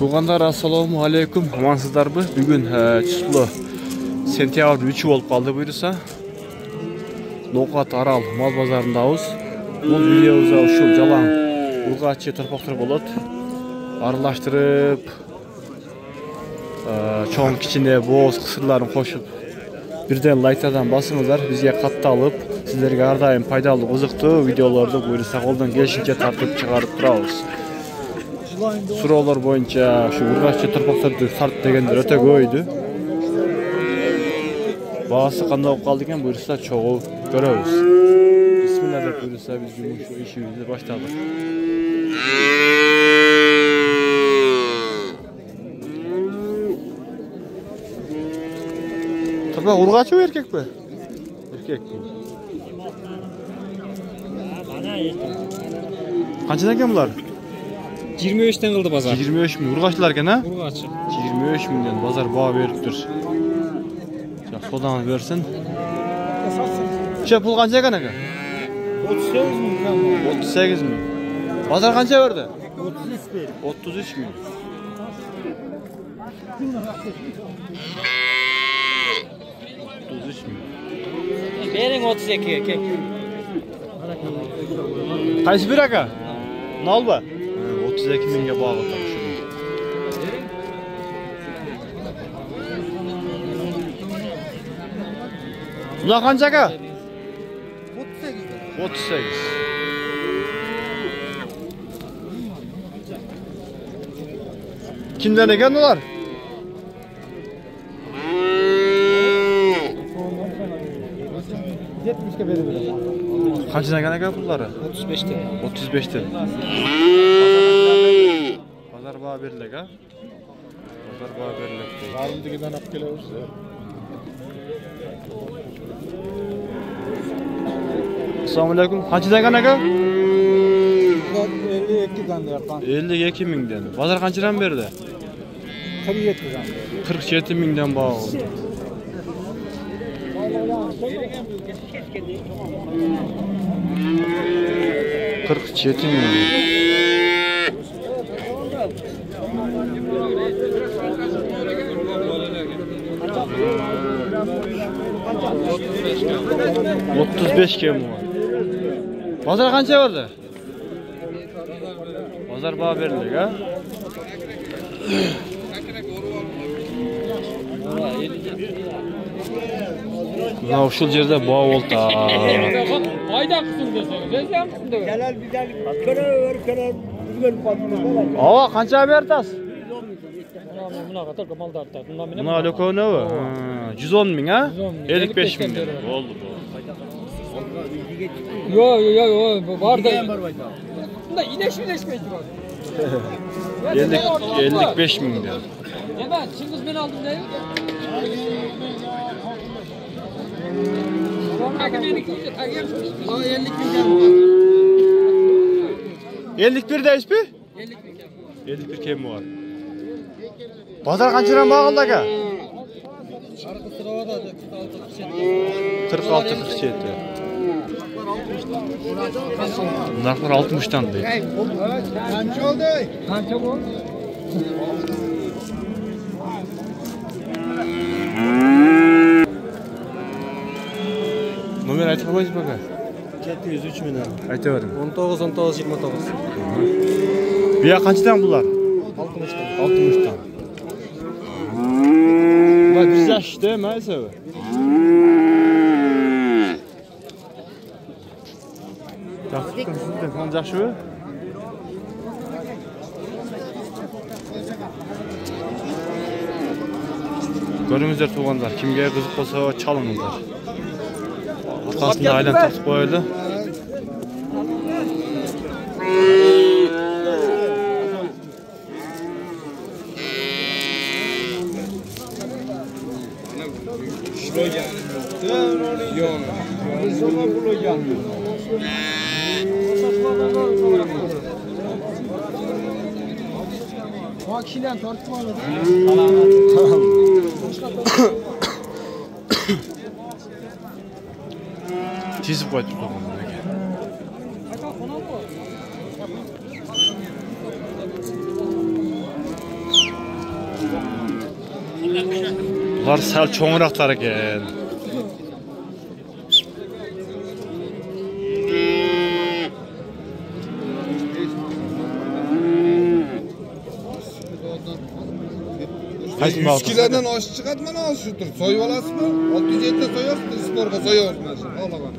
Туғандар, ассаламу алейкум. Амансыздарбы? Бүгін число сентябрь 3 болып қалды бұйырса. Ноқат Арал мал базарындамыз. Бұл видеомызда ушул жалаң ургачы торпоктор болот. Аралаштырып, чоң кичине бооз кысырларын кошуп, бирден лайктардан басыңыздар, бизге катталып, сиздерге ар дайым пайдалуу, кызыктуу видеолорду буйрса колдон келишинче тартып чыгарып турабыз. Суроолор боюнча ушу ургачы торпокторду тарт дегендер өтө көбөйдү. Баасы кандай болуп калды экен буйрса чогуу көрөбүз. Бисмилла деп буйрса биз ишибизди баштадык. Торпок ургачы эркек пе? Эркек. Канчадан экен булар? 23'ten kıldı pazar. 23 bin. Urgaçlılar eкен, ha? Urgaçı. 23 milyon pazar bağı veriptir. Sodan versin. Şey pul kança ekan aka? 38 bin. 38 bin. Pazar kança verdi? 33 bin. 33 bin. Verin 32 kek. Kaysi bir aka? Ne oldu? 32 binge bağlı tabii. Bunlar kanca aka? 38. 38. Kimden eken olar? Kaçına eken eken pulları? 35'te. 35'te. Pazar bağı verilek, ha? Pazar bağı verilek. Yarımdakinden alıp geliyoruz ya. Assalamu alaikum. Kaçına eken eken? 52'den yapan. 52 minden. Pazar kaçıran verdi? 47'den. 47 minden bağı oldu. Çetin mi? $35 km var. Pazar kança vardı? Pazar bağı verilir, ha? Buna uşul yerde bağı oldu. Ayda kısım deseniz. Ezden kısım da. Helal güzel. Köler. Ava kança vertas? Buna kadar kamal da artar. Buna loko ne var? 110 bin, ha? 55 bin. Oldu bu. Yo var da. Bunda iyileşmeyecek var. 55 bin diyor. Evet, şimdi ben aldım değil mi? Ellik bir de ispi? 51 kemi var. Pazar kaçıran bağıldı aka? 46-47. Bunlar 60'tan değil. Kança oldu. Kança bu. Nomer aytib qo'yasiz baka? 703 bin lira. Aytavering. 19 29. Bu yoq qanchadan bular? 60'dan. 60'dan. Bular biz yaşda emas bu. Yaxshi, sizda ham yaxshimi? Görüngüzler tuğanlar, kimge kızık olsa çalınızlar. Arkasında aylan tartıp koyuldu. Kişiden tartışma alır. Çizip koyduk bakalım. Bular sal çoğunraqlar ekan. Qaysi 100 kilodan oshib chiqadi mana shu tur. So'yib olasizmi? 607 ta so'yasiz, sporga so'yasiz mana shu. Olaman.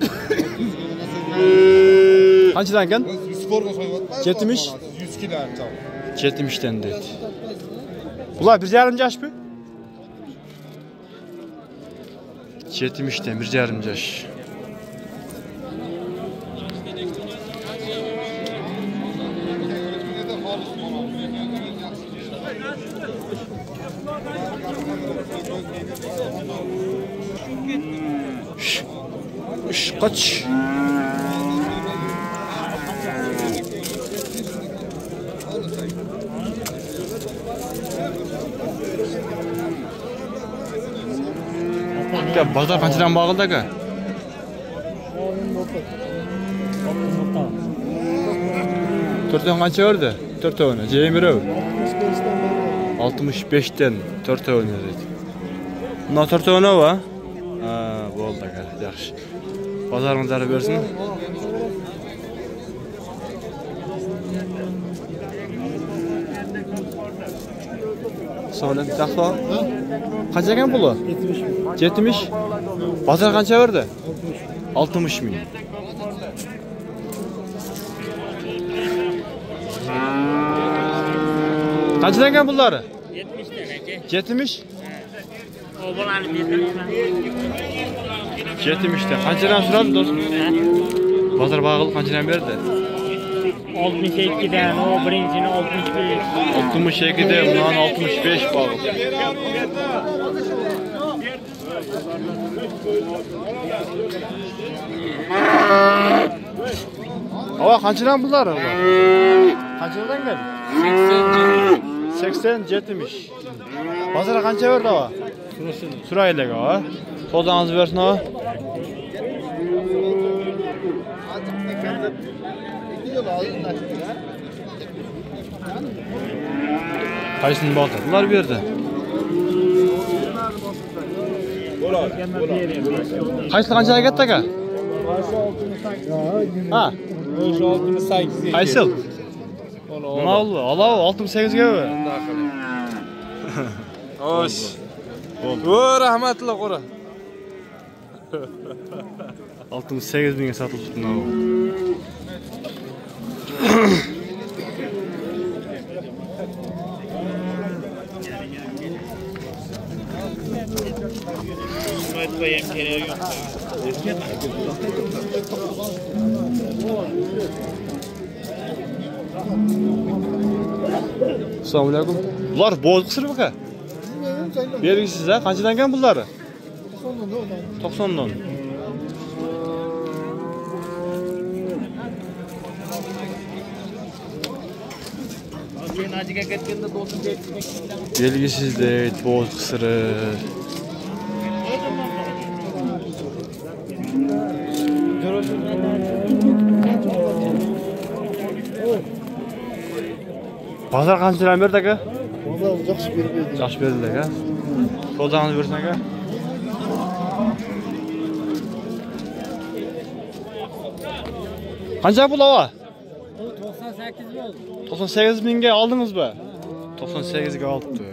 Qanchadan ekan? Sporga so'yapmiz. 70? 100 kilo ancha. 70 dan deydi. Bular 1,5 yoshmi? 70 dan 1,5 yosh. Kaç? Ya bazar qanchadan bağıldı aka? Төртөн qancha verdi? 4 tane. Jeymirov. 65dan 4 tane dedi. Buna 4 tane va? Ha, bo'ldi aka, yaxshi. Bazaringizlarga bersin. So'lim taxto. Qancha ekan puli? 70. Bazar qancha berdi? 60 ming. Qanchadan ekan pullari? 70 dan aka. 70? O bolani berdilar. 70 dan. Qanchadan so'radi do'st? Bazar bag'il qanchadan berdi? 62 dan, o birinchini 65. 62 dan, bundan 65 bag'il. Ava qanchadan pullari ular? Qanchadan keldi? 80 70. Bazar qancha berdi ava? Suraylik ava. Sozangizni bersin ava. Qaysini bo'ldi? Ular berdi. Qaysi qanchaga ketdi aka? Ha. O'sha 68. Qaysi? Mana oldu. Alav 68 ga ver. Osh. O rahmatli qora. 68 mingga satıldı bunlar. Assalomu alaykum. Bular bo'z qisir aka? Belgisiz ha, qanchadan ekan bullari? 90 dan. Belgisiz deydi, bo'z qisiri. Bazar qanchadan berdi aka? Bazar yaxshi berdi. Yaxshi berdi aka. Sozangizni bersin aka. Qancha pul ava? 98 bo'ldi. 98 mingga oldingizmi? 98 ga olibdi.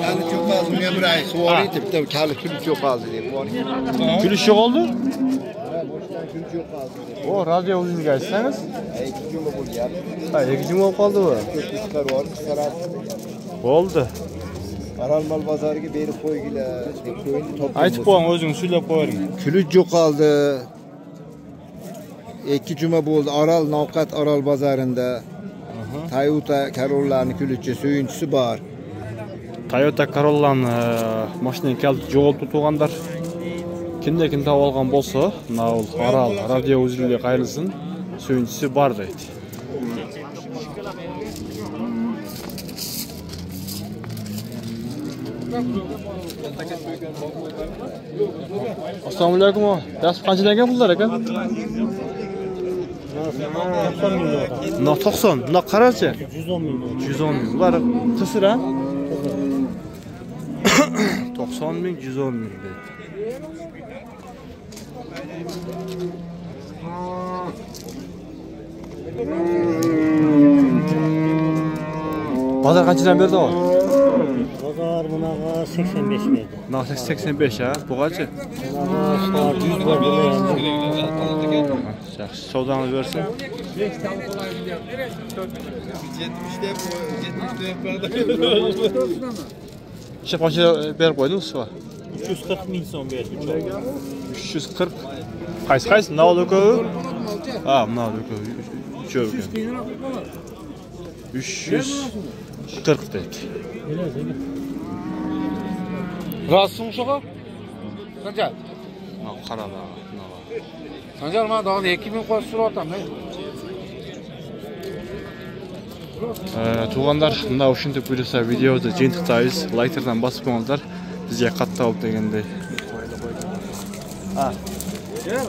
Kali çok az mı burayı suvari tipte kali kül çok az deb. Gülüş yo'q oldi? Boshdan kül çok az deb. O radyo o'zingiz aytsangiz? 2 juma bo'lyapti. Ha, 2 juma bo'lib qoldi bu. Ko'pchiliklar bor, qisqaradi. Bo'ldi. Aralmal bozoriga berib qo'ygilar deb qo'ying, topib. Aytib qo'ying, o'zingiz so'ylab qo'ying. Kuli yo'qoldi. 2 juma bo'ldi Aral Navqat Aral bozorinda. Toyota Corolla'ning kulichi suyunchisi bor. Toyota Corolla'ni mashinaning kaliti yo'qolib turganlar. Kimda kim topib olgan bo'lsa, Naul Aral radio uzilga qayrilsin, suyunchisi bor deydi. Assalomu alaykum. Dastur qanchadan ekan pullar aka? Bunlar 90. Bunlar qarachi? 110 milyon. 110 ming. Bular qisir ha? 90 ming, 110 ming deydi. Bazar qanchadan berdi o? Bozor bunaqa 85 verdi. Bunlar 85 ha? Bu qancha? Bunaqa 100 verdi. Yaxshi, savdangiz bersin. 70'de İşte qancha berib qo'ydingiz siz? 340 ming so'm berdi. 340. Qaysi? Navluku? Ha, navluku. 340 deydi. Rassın uşağa? Sancar. Qarada. Sancar bana daha 2000 qo'yib suratam. Tuğanlar, mına uşunday buyursa videoda jentiqtayız. Like'dan basib qo'yinglar. Bizga qatta olib deganday. Ha. Gel.